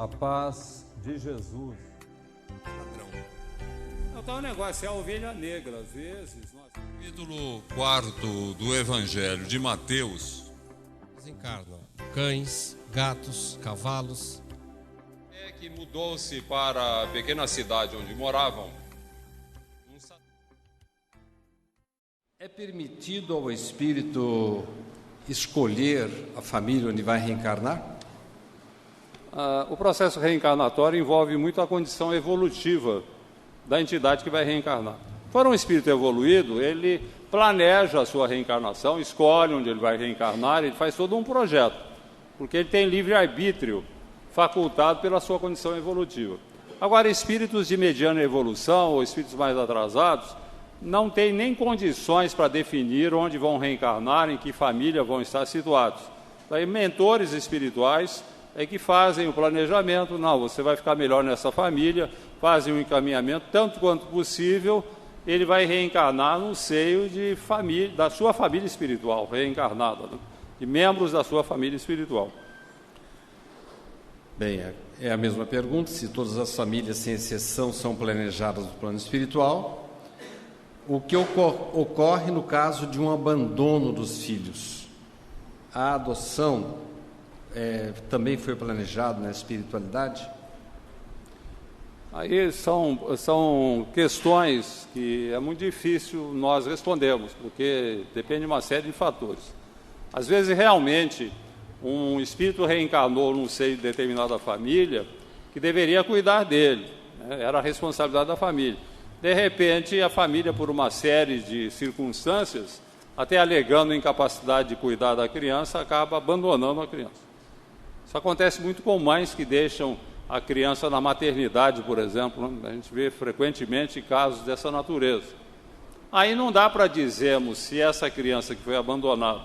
A paz de Jesus. Padrão. Então o negócio é a ovelha negra, às vezes. Capítulo 4 do Evangelho de Mateus. Desencarnam cães, gatos, cavalos. É que mudou-se para a pequena cidade onde moravam. É permitido ao espírito escolher a família onde vai reencarnar? O processo reencarnatório envolve muito a condição evolutiva da entidade que vai reencarnar. For um espírito evoluído, ele planeja a sua reencarnação, escolhe onde ele vai reencarnar, ele faz todo um projeto, porque ele tem livre-arbítrio facultado pela sua condição evolutiva. Agora, espíritos de mediana evolução ou espíritos mais atrasados não têm nem condições para definir onde vão reencarnar, em que família vão estar situados. Daí, mentores espirituais é que fazem o planejamento. Não, você vai ficar melhor nessa família, fazem um encaminhamento, tanto quanto possível, ele vai reencarnar no seio de família, da sua família espiritual, reencarnada, né? De membros da sua família espiritual. Bem, é a mesma pergunta, se todas as famílias, sem exceção, são planejadas no plano espiritual. O que ocorre no caso de um abandono dos filhos? A adoção também foi planejado na espiritualidade? Aí são questões que é muito difícil nós respondermos, porque depende de uma série de fatores. Às vezes, realmente, um espírito reencarnou num seio de determinada família que deveria cuidar dele, né? Era a responsabilidade da família. De repente, a família, por uma série de circunstâncias, até alegando incapacidade de cuidar da criança, acaba abandonando a criança. Isso acontece muito com mães que deixam a criança na maternidade, por exemplo, né? A gente vê frequentemente casos dessa natureza. Aí não dá para dizermos se essa criança que foi abandonada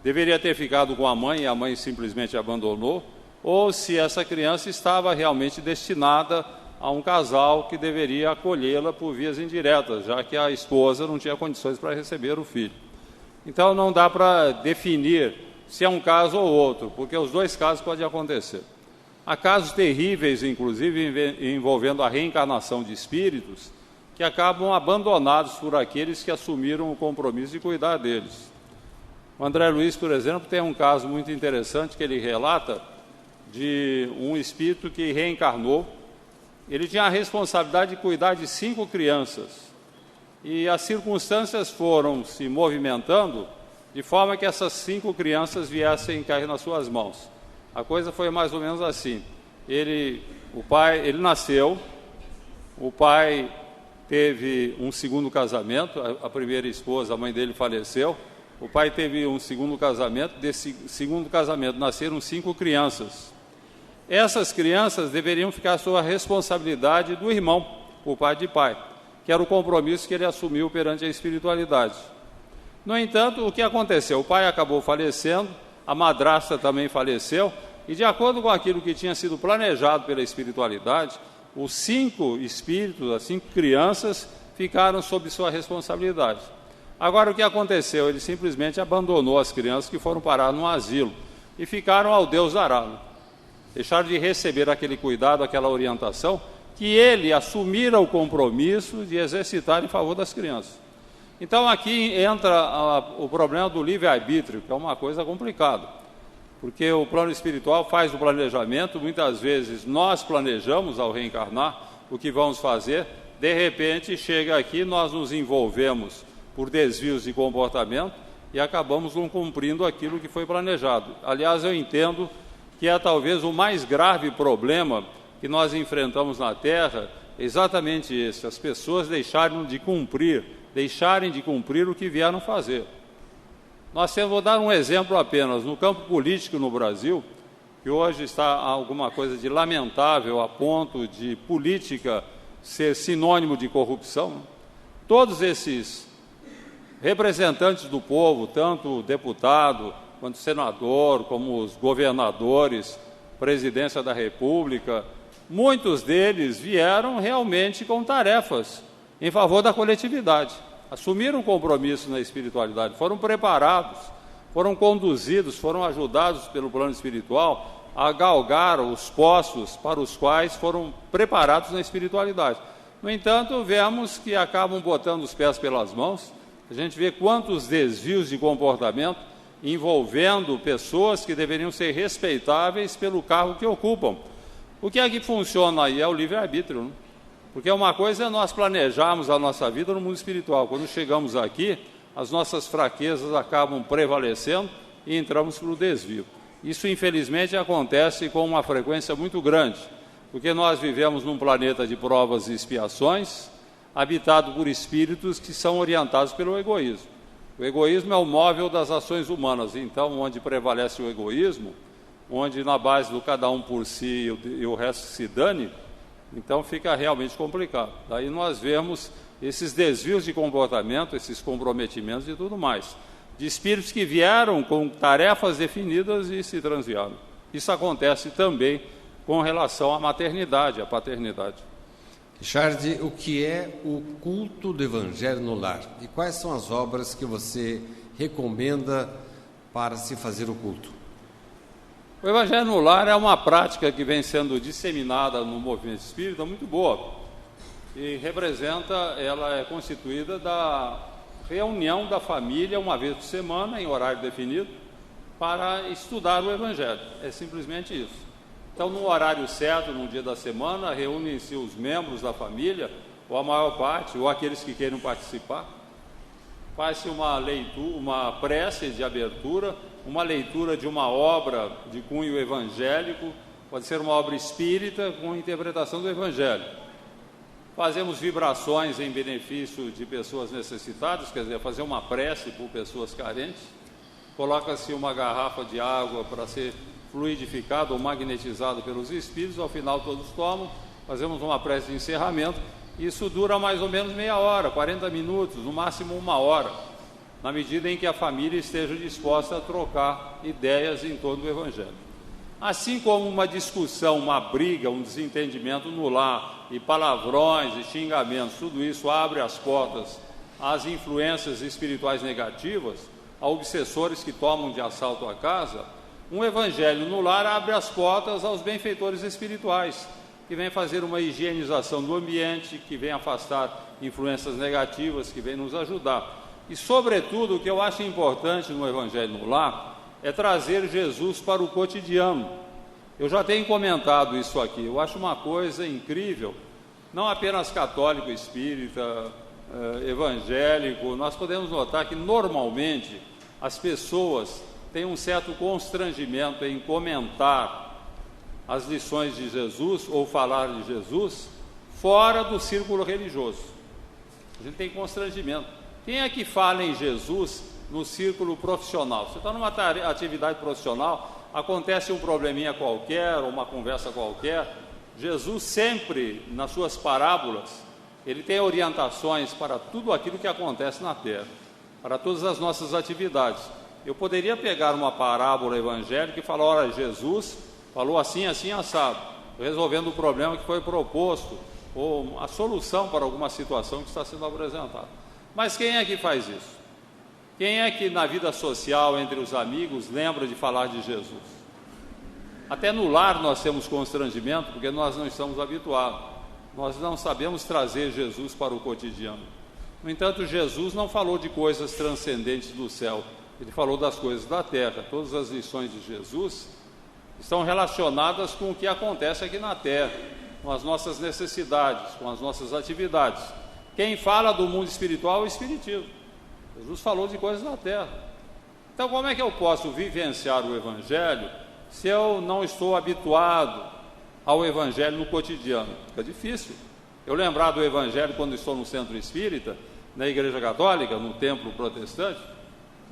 deveria ter ficado com a mãe e a mãe simplesmente abandonou, ou se essa criança estava realmente destinada a um casal que deveria acolhê-la por vias indiretas, já que a esposa não tinha condições para receber o filho. Então não dá para definir se é um caso ou outro, porque os dois casos podem acontecer. Há casos terríveis, inclusive, envolvendo a reencarnação de espíritos, que acabam abandonados por aqueles que assumiram o compromisso de cuidar deles. O André Luiz, por exemplo, tem um caso muito interessante que ele relata de um espírito que reencarnou. Ele tinha a responsabilidade de cuidar de 5 crianças. E as circunstâncias foram se movimentando de forma que essas 5 crianças viessem cair nas suas mãos. A coisa foi mais ou menos assim. Ele nasceu, o pai teve um segundo casamento, a primeira esposa, a mãe dele faleceu, o pai teve um segundo casamento, desse segundo casamento nasceram 5 crianças. Essas crianças deveriam ficar sob a responsabilidade do irmão, o pai de pai, que era o compromisso que ele assumiu perante a espiritualidade. No entanto, o que aconteceu? O pai acabou falecendo, a madrasta também faleceu, e de acordo com aquilo que tinha sido planejado pela espiritualidade, os 5 espíritos, as 5 crianças, ficaram sob sua responsabilidade. Agora, o que aconteceu? Ele simplesmente abandonou as crianças que foram parar num asilo e ficaram ao Deus dará. Deixaram de receber aquele cuidado, aquela orientação, que ele assumira o compromisso de exercitar em favor das crianças. Então, aqui entra o problema do livre-arbítrio, que é uma coisa complicada, porque o plano espiritual faz o planejamento, muitas vezes nós planejamos ao reencarnar o que vamos fazer, de repente chega aqui, nós nos envolvemos por desvios de comportamento e acabamos não cumprindo aquilo que foi planejado. Aliás, eu entendo que é talvez o mais grave problema que nós enfrentamos na Terra, exatamente esse, as pessoas deixarem de cumprir o que vieram fazer. Vou dar um exemplo apenas, no campo político no Brasil, que hoje está alguma coisa de lamentável a ponto de política ser sinônimo de corrupção. Todos esses representantes do povo, tanto o deputado, quanto o senador, como os governadores, presidência da República, muitos deles vieram realmente com tarefas em favor da coletividade. Assumiram um compromisso na espiritualidade, foram preparados, foram conduzidos, foram ajudados pelo plano espiritual a galgar os postos para os quais foram preparados na espiritualidade. No entanto, vemos que acabam botando os pés pelas mãos. A gente vê quantos desvios de comportamento envolvendo pessoas que deveriam ser respeitáveis pelo cargo que ocupam. O que é que funciona aí? É o livre-arbítrio, né? Porque uma coisa é nós planejarmos a nossa vida no mundo espiritual. Quando chegamos aqui, as nossas fraquezas acabam prevalecendo e entramos para o desvio. Isso, infelizmente, acontece com uma frequência muito grande, porque nós vivemos num planeta de provas e expiações, habitado por espíritos que são orientados pelo egoísmo. O egoísmo é o móvel das ações humanas, então, onde prevalece o egoísmo, onde na base do cada um por si e o resto se dane, então fica realmente complicado. Daí nós vemos esses desvios de comportamento, esses comprometimentos e tudo mais, de espíritos que vieram com tarefas definidas e se transviaram. Isso acontece também com relação à maternidade, à paternidade. Richard, o que é o culto do Evangelho no lar? E quais são as obras que você recomenda para se fazer o culto? O Evangelho no lar é uma prática que vem sendo disseminada no movimento espírita muito boa. E ela é constituída da reunião da família uma vez por semana, em horário definido, para estudar o Evangelho. É simplesmente isso. Então, no horário certo, no dia da semana, reúnem-se os membros da família, ou a maior parte, ou aqueles que queiram participar. Faz-se uma leitura, uma prece de abertura, uma leitura de uma obra de cunho evangélico, pode ser uma obra espírita com interpretação do Evangelho. Fazemos vibrações em benefício de pessoas necessitadas, quer dizer, fazer uma prece por pessoas carentes. Coloca-se uma garrafa de água para ser fluidificado ou magnetizado pelos espíritos, ao final todos tomam, fazemos uma prece de encerramento. Isso dura mais ou menos meia hora, 40 minutos, no máximo 1 hora, na medida em que a família esteja disposta a trocar ideias em torno do Evangelho. Assim como uma discussão, uma briga, um desentendimento no lar, e palavrões e xingamentos, tudo isso abre as portas às influências espirituais negativas, a obsessores que tomam de assalto a casa, um Evangelho no lar abre as portas aos benfeitores espirituais, que vem fazer uma higienização do ambiente, que vem afastar influências negativas, que vem nos ajudar. E, sobretudo, o que eu acho importante no Evangelho no lar é trazer Jesus para o cotidiano. Eu já tenho comentado isso aqui, eu acho uma coisa incrível, não apenas católico, espírita, evangélico, nós podemos notar que, normalmente, as pessoas têm um certo constrangimento em comentar as lições de Jesus ou falar de Jesus fora do círculo religioso. A gente tem constrangimento. Quem é que fala em Jesus no círculo profissional? Você está numa atividade profissional, acontece um probleminha qualquer, ou uma conversa qualquer, Jesus sempre, nas suas parábolas, ele tem orientações para tudo aquilo que acontece na terra, para todas as nossas atividades. Eu poderia pegar uma parábola evangélica e falar, olha, Jesus falou assim, assim, assado, resolvendo o problema que foi proposto, ou a solução para alguma situação que está sendo apresentada. Mas quem é que faz isso? Quem é que na vida social, entre os amigos, lembra de falar de Jesus? Até no lar nós temos constrangimento, porque nós não estamos habituados. Nós não sabemos trazer Jesus para o cotidiano. No entanto, Jesus não falou de coisas transcendentes do céu. Ele falou das coisas da terra. Todas as lições de Jesus estão relacionadas com o que acontece aqui na terra, com as nossas necessidades, com as nossas atividades. Quem fala do mundo espiritual é o Espiritismo. Jesus falou de coisas da terra. Então, como é que eu posso vivenciar o Evangelho se eu não estou habituado ao Evangelho no cotidiano? Fica difícil. Eu lembrar do Evangelho quando estou no centro espírita, na Igreja Católica, no templo protestante,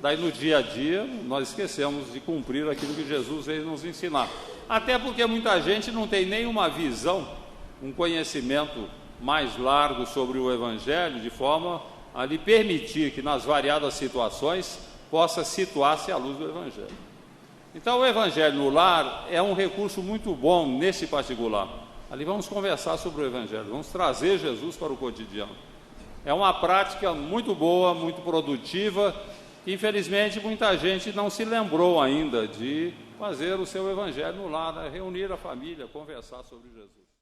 daí no dia a dia nós esquecemos de cumprir aquilo que Jesus veio nos ensinar. Até porque muita gente não tem nenhuma visão, um conhecimento mais largo sobre o Evangelho, de forma a lhe permitir que nas variadas situações possa situar-se à luz do Evangelho. Então o Evangelho no lar é um recurso muito bom nesse particular. Ali vamos conversar sobre o Evangelho, vamos trazer Jesus para o cotidiano. É uma prática muito boa, muito produtiva, que infelizmente muita gente não se lembrou ainda de fazer o seu evangelho no lar, né? Reunir a família, conversar sobre Jesus.